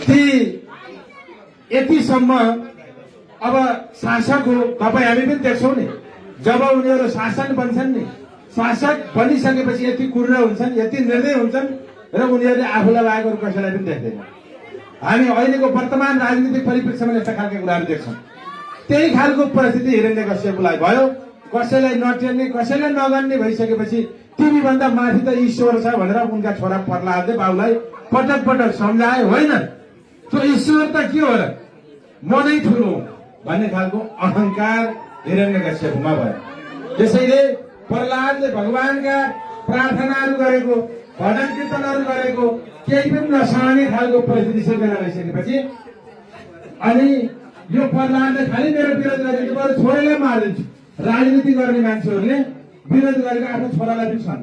ती यतिसम्म अब शासक हो, तपाईँ हामी पनि देख्छौँ नि, जब उनीहरू शासन बन्छन् नि, शासक बनिसकेपछि यति कुर्र हुन्छन्, यति निर्दय हुन्छन् र उनीहरूले आफूलाई लागेको कसैलाई पनि देख्दैन। हामी अहिलेको वर्तमान राजनीतिक परिप्रेक्ष्यमा यस्ता खालका कुराहरू देख्छौँ। त्यही खालको परिस्थिति हिरण्यकश्यपलाई भयो। कसैलाई नटेर्ने, कसैलाई नगर्ने भइसकेपछि तिमीभन्दा माथि त ईश्वर छ भनेर उनका छोरा प्रहलादले बाबुलाई पटक पटक सम्झाए। होइन, त्यो ईश्वर त के हो र, म नै ठुलो भन्ने खालको अहंकार हिरण्यकश्यपमा भयो। त्यसैले प्रहलादले भगवानका प्रार्थनाहरू गरेको, भजन कीर्तनहरू गरेको केही पनि नसहने खालको परिस्थिति सिर्जना भइसकेपछि अनि यो प्रहलादले खालि मेरो विरोध गरेको बरु छोरालाई मारिदिन्छु। राजनीति गर्ने मान्छेहरूले विरोध गरेको आफ्नो छोरालाई पनि छन्,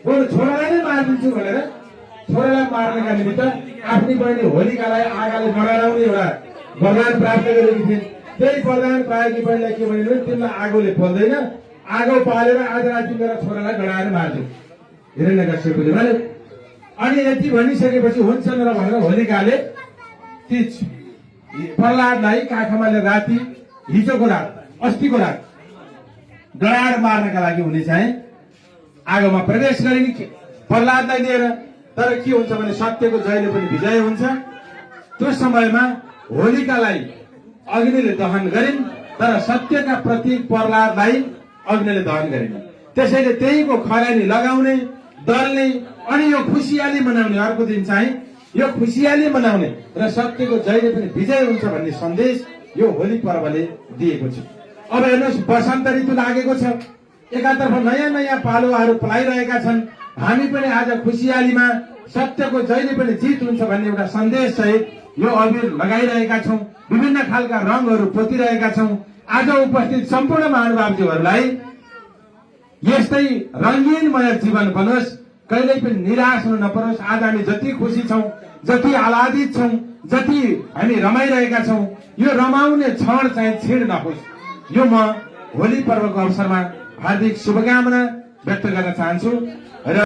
बरु छोरालाई नै मारिदिन्छु भनेर छोरालाई मार्नका निमित्त आफ्नी बहिनी होलिकालाई आगाले नगराउने एउटा वरदान प्राप्त गरेकी थिइन्। त्यही वरदान पाएकी बहिनीलाई के भने तिमीलाई आगोले पोल्दैन, आगो पालेर आज राति मेरो छोरालाई डढाएर मार्दियो हिरण्यकश्यपले भन्यो। अनि यति भनिसकेपछि हुन्छ र भनेर होलिकाले ती प्रहलादलाई काखमा राति, हिजोको रात, अस्तिको रात डढाएर मार्नका लागि उनी चाहिँ आगोमा प्रवेश गरिन् प्रहलादलाई लिएर। तर के हुन्छ भने सत्यको जयले पनि विजय हुन्छ। त्यो समयमा होलिकालाई अग्निले दहन गरिन्, तर सत्यका प्रतीक प्रहलादलाई अग्निले दहन गरिन्। त्यसैले त्यहीको खरानी लगाउने, दल्ने अनि यो खुसियाली मनाउने, अर्को दिन चाहिँ यो खुसियाली मनाउने र सत्यको जयले पनि विजय हुन्छ भन्ने सन्देश यो होली पर्वले दिएको छ। अब हेर्नुहोस्, वसन्त ऋतु लागेको छ, एकातर्फ नयाँ नयाँ पालुवाहरू पलाइरहेका छन्। हामी पनि आज खुसियालीमा सत्यको जयले पनि जित हुन्छ भन्ने एउटा सन्देश सहित यो अबिर लगाइरहेका छौँ, विभिन्न खालका रङहरू पोतिरहेका छौँ। आज उपस्थित सम्पूर्ण महानुभावजीहरूलाई यस्तै रङ्गीनमय जीवन बनोस्, कहिल्यै पनि निराश हुन नपरोस्। आज हामी जति खुसी छौँ, जति आह्लादित छौँ, जति हामी रमाइरहेका छौँ, यो रमाउने क्षण चाहिँ छिड नहोस्। यो म होली पर्वको अवसरमा हार्दिक शुभकामना व्यक्त गर्न चाहन्छु र